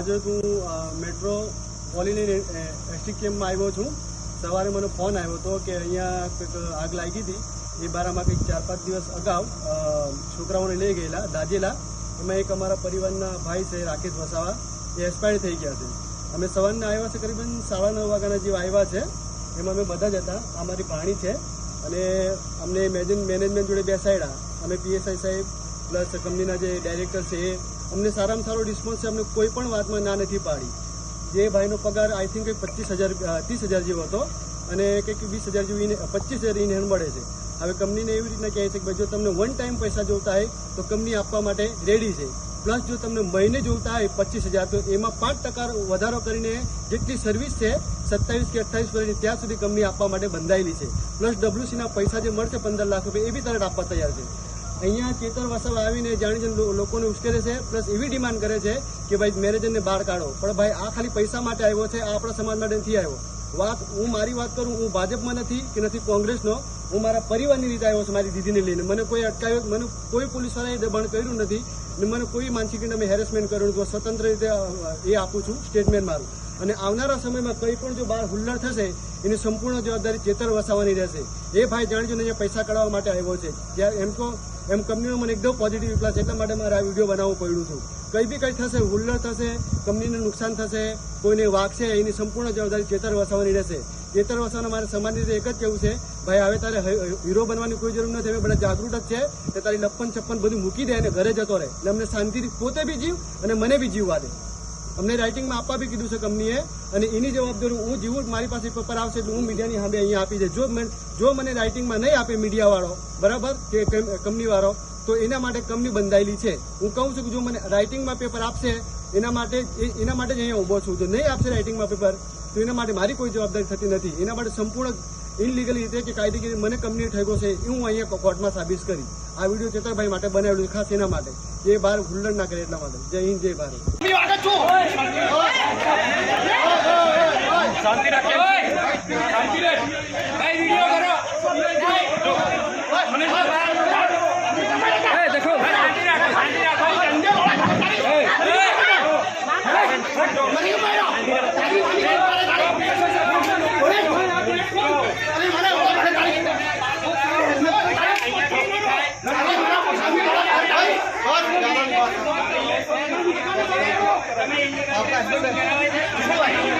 આજે હું metro colony ST કેમ્પમાં આવ્યો છું। સવારે મને ફોન આવ્યો હતો કે અહીંયા કંઈક આગ લાગી હતી। એ બારામાં કંઈક 4-5 દિવસ અગાઉ છોકરાઓને લઈ ગયેલા દાજેલા। એમાં એક અમારા પરિવારના ભાઈ છે રાકેશ વસાવા, એ એક્સપાયર થઈ ગયા છે। અમે સવારના આવ્યા છે, કરીબન 9:30 વાગ્યાના જેવા આવ્યા છે। એમાં અમે બધા જ હતા। અમારી ભાણી છે અને અમને મેનેજમેન્ટ જોડે બેસાડ્યા। અમે પીએસઆઈ સાહેબ પ્લસ કંપનીના જે ડાયરેક્ટર છે એ અમને સારામાં સારો રિસ્પોન્સ છે। અમને કોઈ પણ વાતમાં ના નથી પાડી। જે ભાઈનો પગાર આઈ થિંક 30,000 જેવો હતો અને કંઈક 20,000 જેવી 25,000 ઇન હેન્ડ મળે છે। હવે કંપનીને એવી રીતના કહે છે કે જો તમને વન ટાઈમ પૈસા જોતા હોય તો કંપની આપવા માટે રેડી છે, પ્લસ જો તમને મહિને જોતા હોય 25,000 તો એમાં 5% વધારો કરીને જેટલી સર્વિસ છે 27 કે 28 વર્ષની ત્યાં સુધી કંપની આપવા માટે બંધાયેલી છે। પ્લસ ડબ્લ્યુસીના પૈસા જે મળશે 15 લાખ રૂપિયા એ બી તરત આપવા તૈયાર છે। અહીંયા ચેતર વસાવા આવીને જાણી લોકોને ઉશ્કેરે છે, પ્લસ એવી ડિમાન્ડ કરે છે કે ભાઈ મેનેજરને બહાર કાઢો। પણ ભાઈ આ ખાલી પૈસા માટે આવ્યો છે, આ આપણા સમાજ માટે નથી આવ્યો। હું મારી વાત કરું, હું ભાજપમાં નથી કે નથી કોંગ્રેસનો, હું મારા પરિવારની રીતે આવ્યો છું, મારી દીદીને લઈને। મને કોઈ અટકાવ્યો, મને કોઈ પોલીસવાળાએ દબાણ કર્યું નથી ને મને કોઈ માનસિક રીતે મેં હેરેસમેન્ટ કર્યું નથી। સ્વતંત્ર રીતે એ આપું છું સ્ટેટમેન્ટ મારું। અને આવનારા સમયમાં કંઈ પણ જો બહાર હુલ્લડ થશે એની સંપૂર્ણ જવાબદારી ચેતર વસાવાની રહેશે। એ ભાઈ જાણજો ને અહીંયા પૈસા કઢાવવા માટે આવ્યો છે। જ્યારે એમ કંપનીનો મને એકદમ પોઝિટિવ રિપ્લાય છે, એટલા માટે મારે આ વિડીયો બનાવવું પડ્યું છું। કંઈ બી કંઈ થશે, હુલ્લડ થશે, કંપનીને નુકસાન થશે, કોઈને વાગશે, એની સંપૂર્ણ જવાબદારી ચેતર વસાવાની રહેશે। ચેતર વસાવાના મારે સમાજની રીતે એક જ કહેવું છે, ભાઈ હવે તારે હીરો બનવાની કોઈ જરૂર નથી। અમે બધા જાગૃત જ છે કે તારી લપ્પન છપ્પન બધું મૂકી દે અને ઘરે જતો રહે એટલે અમને શાંતિથી પોતે બી જીવ અને મને બી જીવવા દે। અમને રાઇટિંગમાં આપવા બી કીધું છે કંપનીએ અને એની જવાબદારી હું જીવું, મારી પાસે પેપર આવશે એટલે હું મીડિયાની સામે અહીંયા આપી દે। જો મને રાઇટિંગમાં નહીં આપે મીડિયાવાળો બરાબર કે કંપનીવાળો તો એના માટે કંપની બંધાયેલી છે। હું કહું છું કે જો મને રાઇટિંગમાં પેપર આપશે એના માટે જ અહીંયા ઊભો છું। જો નહીં આપશે રાઇટિંગમાં પેપર તો એના માટે મારી કોઈ જવાબદારી થતી નથી। એના માટે સંપૂર્ણ ઇનલીગલ રીતે કે કાયદેકીય મને કંપની ઠેકો છે એ હું અહીંયા કોર્ટમાં સાબિત કરી। આ વિડીયો ચેતરભાઈ માટે બનાવેલું છે, ખાસ એના માટે જે બહાર હુલ્લડ ના કરે એટલા માટે। જય હિન્દ, જય ભારત। શાંતિ રાખે, શાંતિ રહે ભાઈ, વિડિયો કરો। એ દેખો, શાંતિ રાખો, શાંતિ રાખો। આપણા